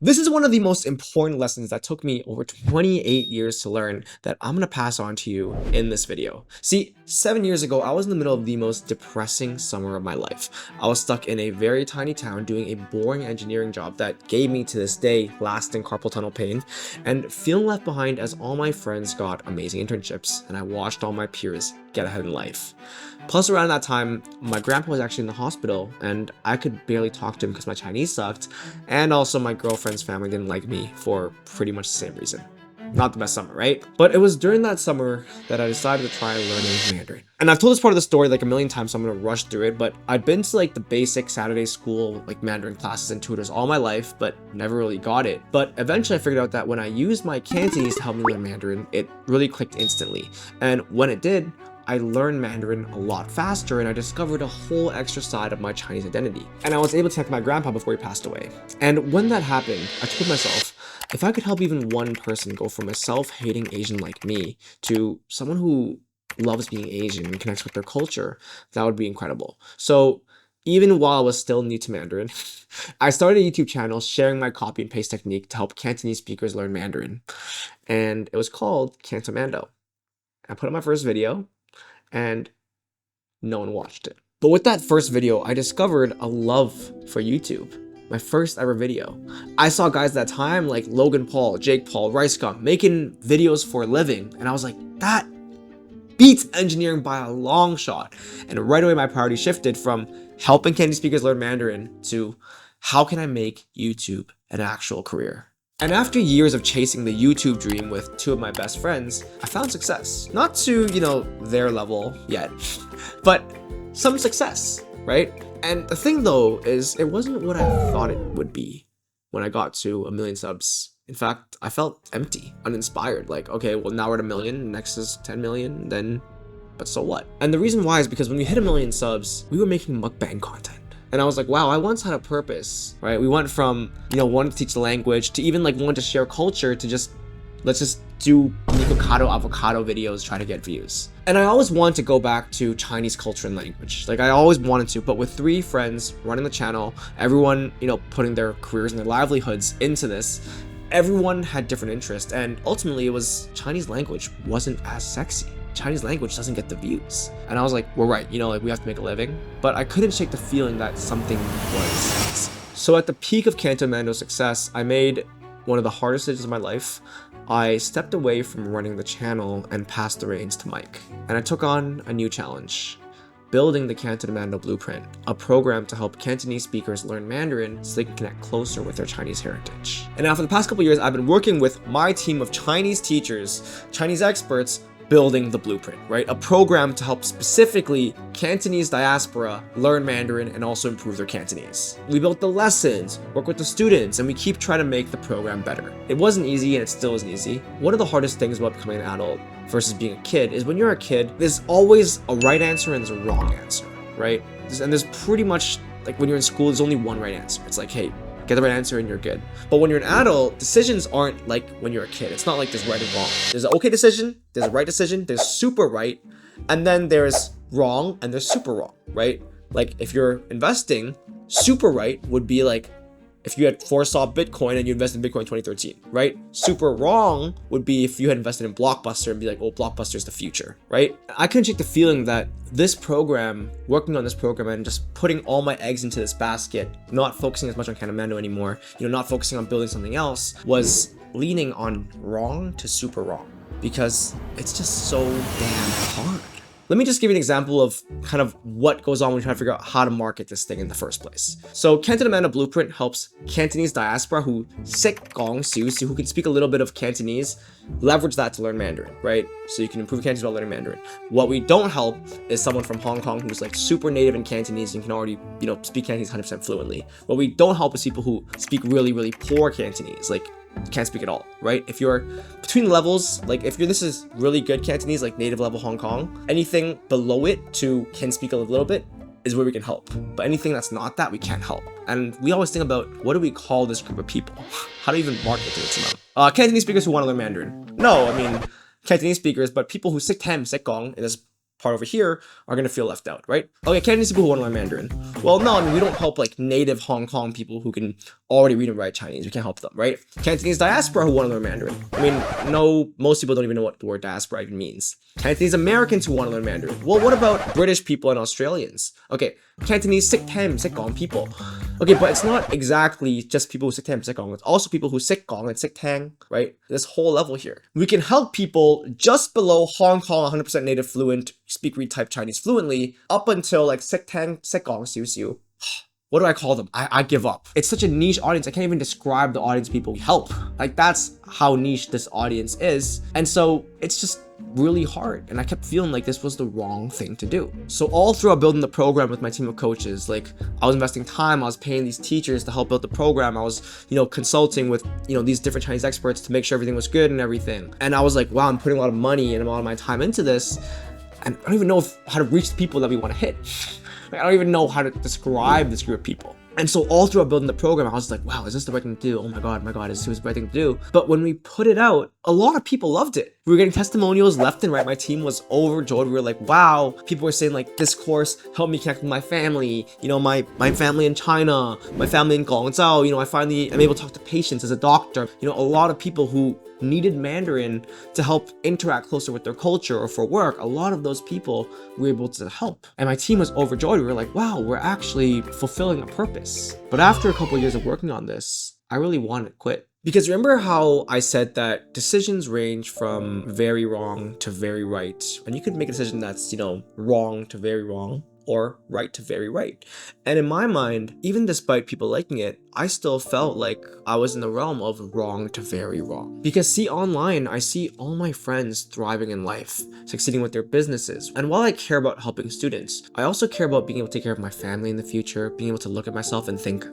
This is one of the most important lessons that took me over 28 years to learn that I'm going to pass on to you in this video. See, 7 years ago, I was in the middle of the most depressing summer of my life. I was stuck in a very tiny town doing a boring engineering job that gave me to this day lasting carpal tunnel pain and feeling left behind as all my friends got amazing internships and I watched all my peers get ahead in life. Plus, around that time, my grandpa was actually in the hospital and I could barely talk to him because my Chinese sucked, and also my girlfriend's family didn't like me for pretty much the same reason. Not the best summer, right? But it was during that summer that I decided to try learning Mandarin. And I've told this part of the story like a million times, so I'm gonna rush through it, but I'd been to like the basic Saturday school, like Mandarin classes and tutors all my life, but never really got it. But eventually I figured out that when I used my Cantonese to help me learn Mandarin, it really clicked instantly. And when it did, I learned Mandarin a lot faster and I discovered a whole extra side of my Chinese identity. And I was able to connect my grandpa before he passed away. And when that happened, I told myself, if I could help even one person go from a self-hating Asian like me to someone who loves being Asian and connects with their culture, that would be incredible. So even while I was still new to Mandarin, I started a YouTube channel sharing my copy and paste technique to help Cantonese speakers learn Mandarin. And it was called Cantonese and Mandarin. I put up my first video, and no one watched it. But with that first video, I discovered a love for YouTube. My first ever video. I saw guys at that time like Logan Paul, Jake Paul, Rice Gum making videos for a living, and I was like, that beats engineering by a long shot. And right away my priority shifted from helping Cantonese speakers learn Mandarin to how can I make YouTube an actual career? And after years of chasing the YouTube dream with two of my best friends, I found success. Not to, their level yet, but some success, right? And the thing though is it wasn't what I thought it would be when I got to 1 million subs. In fact, I felt empty, uninspired. Like, okay, well now we're at 1 million, next is 10 million, then, but so what? And the reason why is because when we hit 1 million subs, we were making mukbang content. And I was like, wow, I once had a purpose, right? We went from, wanting to teach the language to even like wanting to share culture to just, let's just do Nikocado avocado videos, try to get views. And I always wanted to go back to Chinese culture and language. Like I always wanted to, but with 3 friends running the channel, everyone, putting their careers and their livelihoods into this, everyone had different interests. And ultimately it was Chinese language wasn't as sexy. Chinese language doesn't get the views. And I was like, we're right, like we have to make a living. But I couldn't shake the feeling that something was. So at the peak of Cantonese Mandarin success, I made one of the hardest decisions of my life. I stepped away from running the channel and passed the reins to Mike. And I took on a new challenge. Building the Cantonese Mandarin Blueprint, a program to help Cantonese speakers learn Mandarin so they can connect closer with their Chinese heritage. And now for the past couple years, I've been working with my team of Chinese teachers, Chinese experts, building the blueprint, right? A program to help specifically Cantonese diaspora learn Mandarin and also improve their Cantonese. We built the lessons, work with the students, and we keep trying to make the program better. It wasn't easy and it still isn't easy. One of the hardest things about becoming an adult versus being a kid is when you're a kid, there's always a right answer and there's a wrong answer, right? And there's pretty much, like when you're in school, there's only one right answer. It's like, hey, get the right answer and you're good. But when you're an adult, decisions aren't like when you're a kid. It's not like there's right and wrong. There's an okay decision, there's a right decision, there's super right, and then there's wrong and there's super wrong, right? Like if you're investing, super right would be like if you had foresaw Bitcoin and you invested in Bitcoin in 2013, right? Super wrong would be if you had invested in Blockbuster and be like, oh, Blockbuster is the future, right? I couldn't shake the feeling that this program, working on this program and just putting all my eggs into this basket, not focusing as much on Cantonese anymore, not focusing on building something else, was leaning on wrong to super wrong because it's just so damn hard. Let me just give you an example of kind of what goes on when you try to figure out how to market this thing in the first place. So Cantonese Mandarin Blueprint helps Cantonese diaspora who who can speak a little bit of Cantonese, leverage that to learn Mandarin, right? So you can improve Cantonese while learning Mandarin. What we don't help is someone from Hong Kong who's like super native in Cantonese and can already, speak Cantonese 100% fluently. What we don't help is people who speak really, really poor Cantonese, like can't speak at all, right? If you're between levels, like if this is really good Cantonese, like native level Hong Kong, anything below it to can speak a little bit is where we can help. But anything that's not that, we can't help. And we always think about what do we call this group of people? How do we even market to them? Cantonese speakers who want to learn Mandarin. No, I mean Cantonese speakers, but people who 識聽唔識講 in this part over here are gonna feel left out, right? Okay, Cantonese people who want to learn Mandarin. Well, no, I mean, we don't help like native Hong Kong people who can already read and write Chinese. We can't help them, right? Cantonese diaspora who want to learn Mandarin. I mean, no, most people don't even know what the word diaspora even means. Cantonese Americans who want to learn Mandarin. Well, what about British people and Australians? Okay, Cantonese Sik Tam, Sik Gong people. Okay, but it's not exactly just people who Sik Tam, Sik Gong. It's also people who Sik Gong and Sik Tang, right? This whole level here. We can help people just below Hong Kong 100% native fluent, speak, read, type Chinese fluently, up until like Sik Tang, Sik Gong, Siu Siu. What do I call them? I give up. It's such a niche audience. I can't even describe the audience people help. Like, that's how niche this audience is. And so it's just really hard. And I kept feeling like this was the wrong thing to do. So all throughout building the program with my team of coaches, like I was investing time, I was paying these teachers to help build the program. I was, consulting with, these different Chinese experts to make sure everything was good and everything. And I was like, wow, I'm putting a lot of money and a lot of my time into this. And I don't even know how to reach the people that we want to hit. I don't even know how to describe this group of people. And so all throughout building the program, I was like, wow, is this the right thing to do? Oh my God, is this the right thing to do? But when we put it out, a lot of people loved it. We were getting testimonials left and right. My team was overjoyed. We were like, wow. People were saying like, this course helped me connect with my family. My family in China, my family in Guangzhou. I finally am able to talk to patients as a doctor. A lot of people who needed Mandarin to help interact closer with their culture or for work, a lot of those people were able to help. And my team was overjoyed. We were like, wow, we're actually fulfilling a purpose. But after a couple of years of working on this, I really wanted to quit. Because remember how I said that decisions range from very wrong to very right. And you could make a decision that's, wrong to very wrong, or right to very right. And in my mind, even despite people liking it, I still felt like I was in the realm of wrong to very wrong. Because see, online, I see all my friends thriving in life, succeeding with their businesses. And while I care about helping students, I also care about being able to take care of my family in the future, being able to look at myself and think,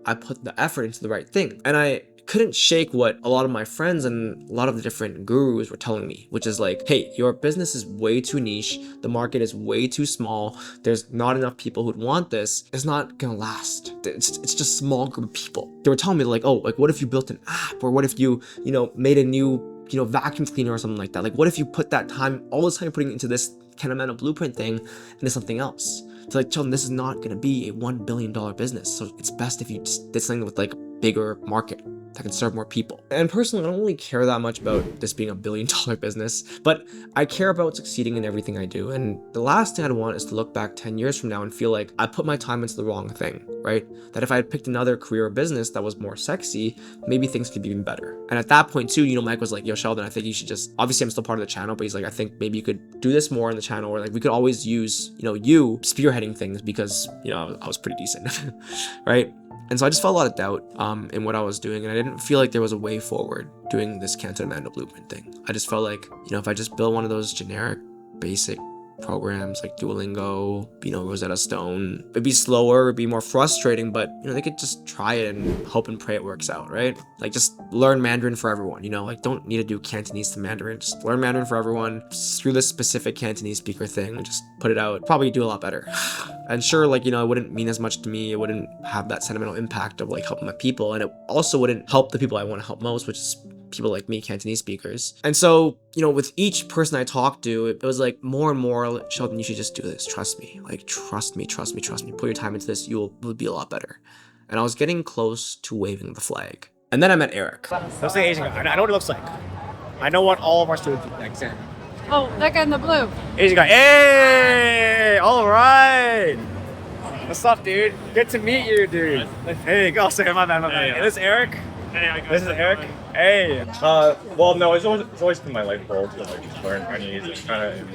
I put the effort into the right thing. And I couldn't shake what a lot of my friends and a lot of the different gurus were telling me, which is like, hey, your business is way too niche, the market is way too small, there's not enough people who'd want this, it's not gonna last. It's just a small group of people. They were telling me like, oh, like what if you built an app, or what if you, made a new, vacuum cleaner or something like that? Like what if you put that time, all this time you're putting into this Cantonese blueprint thing into something else? To like tell them this is not gonna be a $1 billion business. So it's best if you just did something with like a bigger market that can serve more people. And personally, I don't really care that much about this being a $1 billion business, but I care about succeeding in everything I do. And the last thing I'd want is to look back 10 years from now and feel like I put my time into the wrong thing, right? That if I had picked another career or business that was more sexy, maybe things could be even better. And at that point too, Mike was like, yo, Sheldon, I think you should just, obviously I'm still part of the channel, but he's like, I think maybe you could do this more on the channel, or like we could always use, you spearheading things because, I was pretty decent, right? And so I just felt a lot of doubt in what I was doing, and I didn't feel like there was a way forward doing this Cantonese blueprint thing. I just felt like, if I just build one of those generic, basic programs like Duolingo, Rosetta Stone, it'd be slower, it'd be more frustrating, but they could just try it and hope and pray it works out, right? Like just learn Mandarin for everyone, like don't need to do Cantonese to Mandarin, just learn Mandarin for everyone, screw this specific Cantonese speaker thing, and just put it out, probably do a lot better. And sure, like, it wouldn't mean as much to me, it wouldn't have that sentimental impact of like helping my people, and it also wouldn't help the people I want to help most, which is people like me, Cantonese speakers. And so, with each person I talked to, it was like more and more, Sheldon, you should just do this. Trust me. Like, trust me. Put your time into this. You'll be a lot better. And I was getting close to waving the flag. And then I met Eric. Looks like Asian guy. I know what it looks like. I know what all of our students look like. Oh, that guy in the blue. Asian guy. Hey! All right! What's up, dude? Good to meet you, dude. Hey, go. Say my bad. Hey, this is Eric. Hey, This is Eric. Hey. well, no, it's always been my life goal to like learn Chinese. It's kind of,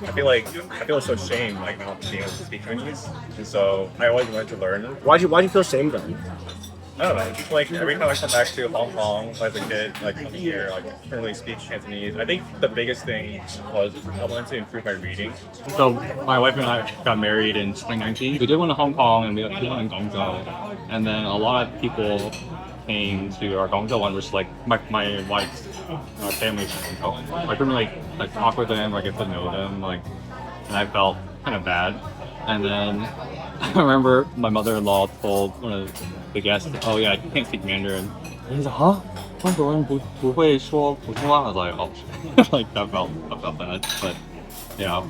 I feel so ashamed like not being able to speak Chinese, and so I always wanted to learn. Why'd you feel ashamed then? I don't know. Just like every time I come back to Hong Kong as a kid, like coming here, like I couldn't really speak Cantonese. I think the biggest thing was I wanted to improve my reading. So my wife and I got married in 2019. We did one in Hong Kong and we did one in Guangzhou. And then a lot of people came to our Guangzhou one, which like my wife's our family's from Guangzhou. I couldn't like talk with them or get to know them, and I felt kind of bad. And then I remember my mother-in-law told one of the guests, oh yeah, you can't speak Mandarin. And he's like, huh? 中国人不会说普通话? I was like, oh, like that felt bad. But Yeah.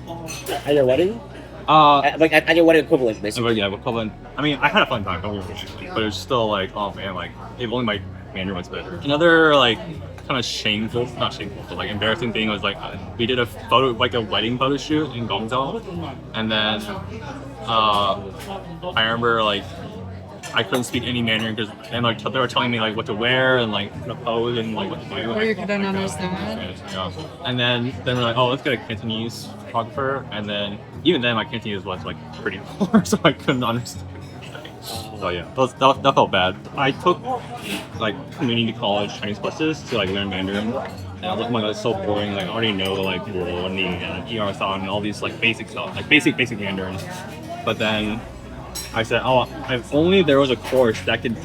At your wedding? Like at your wedding equivalent, basically. But yeah, equivalent. I mean, I had a fun time, don't get me wrong, but it was still like, oh man, like if only my Mandarin was better. Another like kind of shameful, not shameful, but like embarrassing thing was like we did a photo, like a wedding photo shoot in Guangzhou, and then I remember like I couldn't speak any Mandarin because and like they were telling me like what to wear and like the pose and like what to do. Or you couldn't understand. Yeah. And then we're like, oh, let's get a Cantonese photographer. And then even then, my Cantonese was like pretty poor, so I couldn't understand. So yeah, that felt bad. I took like community college Chinese classes to like learn Mandarin. And I was like, oh my god, it's so boring. Like I already know like Wu and ER sound and all these like basic stuff, like basic Mandarin. But then I said, oh, if only there was a course that could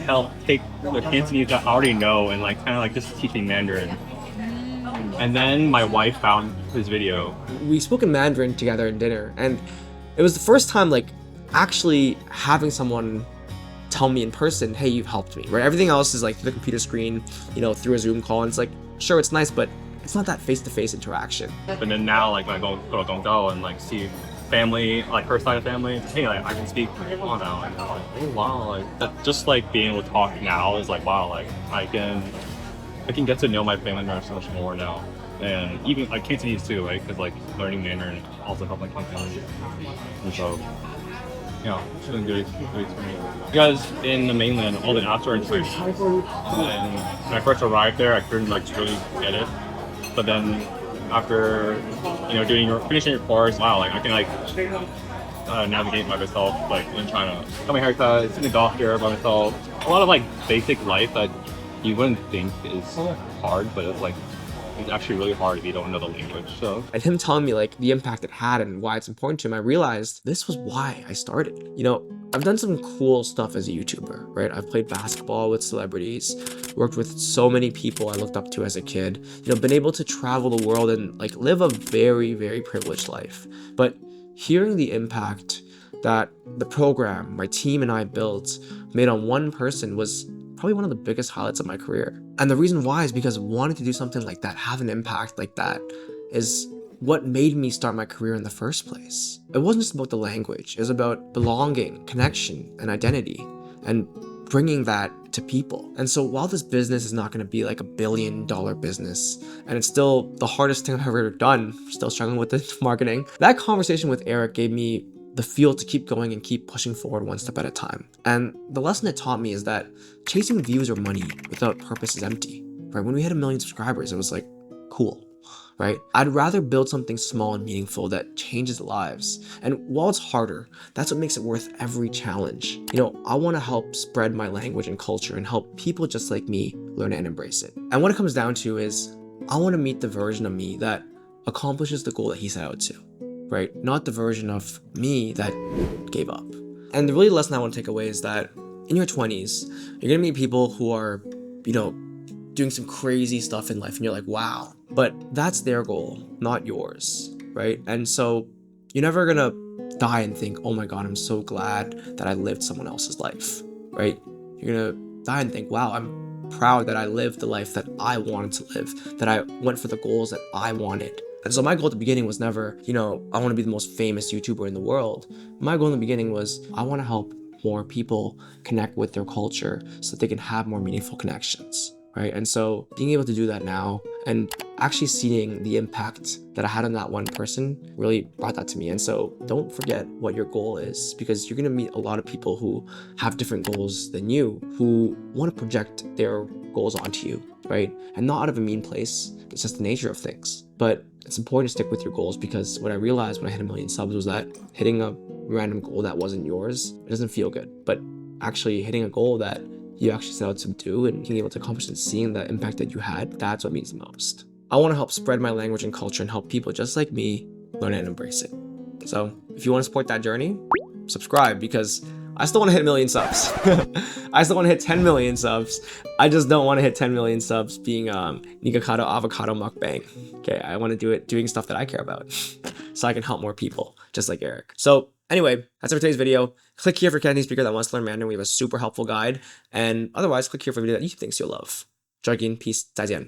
take the Cantonese that I already know and like kind of like just teach me Mandarin. And then my wife found his video. We spoke in Mandarin together at dinner, and it was the first time like actually having someone tell me in person, hey, you've helped me, right? Everything else is like through the computer screen, you know, through a Zoom call, and it's like, sure, it's nice, but it's not that face-to-face interaction. But then now, like when I go to Guangzhou and like see family, like her side of family, hey, like I can speak Hmong now. And I'm like, oh wow, like that, just like being able to talk now is like wow, like I can get to know my family members so much more now, and even like Cantonese too, right? Because like learning Mandarin also helped my Cantonese, and so yeah, it's been good experience. You guys in the mainland, all the apps are in English, and when I first arrived there, I couldn't like really get it, but then after finishing your course, wow, like I can like navigate by myself, like in China. Got my haircut, seen the doctor by myself. A lot of like basic life that you wouldn't think is hard, but it's actually really hard if you don't know the language. So And him telling me like the impact it had and why it's important to him, I realized this was why I started. You know, I've done some cool stuff as a YouTuber, right? I've played basketball with celebrities, worked with so many people I looked up to as a kid, you know, been able to travel the world and like live a very, very privileged life. But hearing the impact that the program, my team and I built made on one person was probably one of the biggest highlights of my career. And the reason why is because wanting to do something like that, have an impact like that, is what made me start my career in the first place. It wasn't just about the language, it was about belonging, connection, and identity, and bringing that to people. And so while this business is not going to be like $1 billion business, and it's still the hardest thing I've ever done, still struggling with the marketing, that conversation with Eric gave me the fuel to keep going and keep pushing forward one step at a time. And the lesson it taught me is that chasing views or money without purpose is empty, right? When we hit 1 million subscribers, it was like, cool, right? I'd rather build something small and meaningful that changes lives. And while it's harder, that's what makes it worth every challenge. You know, I want to help spread my language and culture and help people just like me learn and embrace it. And what it comes down to is, I want to meet the version of me that accomplishes the goal that he set out to. Right? Not the version of me that gave up. And the really lesson I want to take away is that in your 20s, you're going to meet people who are, you know, doing some crazy stuff in life and you're like, wow, but that's their goal, not yours, right? And so you're never going to die and think, oh my God, I'm so glad that I lived someone else's life, right? You're going to die and think, wow, I'm proud that I lived the life that I wanted to live, that I went for the goals that I wanted. And so my goal at the beginning was never, you know, I want to be the most famous YouTuber in the world. My goal in the beginning was, I want to help more people connect with their culture so that they can have more meaningful connections, right? And so being able to do that now and actually seeing the impact that I had on that one person really brought that to me. And so don't forget what your goal is, because you're going to meet a lot of people who have different goals than you, who want to project their goals onto you, right? And not out of a mean place. It's just the nature of things. But it's important to stick with your goals, because what I realized when I hit 1 million subs was that hitting a random goal that wasn't yours, it doesn't feel good. But actually hitting a goal that you actually set out to do and being able to accomplish and seeing the impact that you had, that's what means the most. I want to help spread my language and culture and help people just like me learn and embrace it. So if you want to support that journey, subscribe, because I still want to hit 1 million subs. I still want to hit 10 million subs. I just don't want to hit 10 million subs being Nikocado avocado mukbang. Okay, I want to do it doing stuff that I care about so I can help more people just like Eric. So anyway, that's it for today's video. Click here for Cantonese speaker that wants to learn Mandarin. We have a super helpful guide. And otherwise, click here for a video that you think you'll love. 再见, peace, 再见.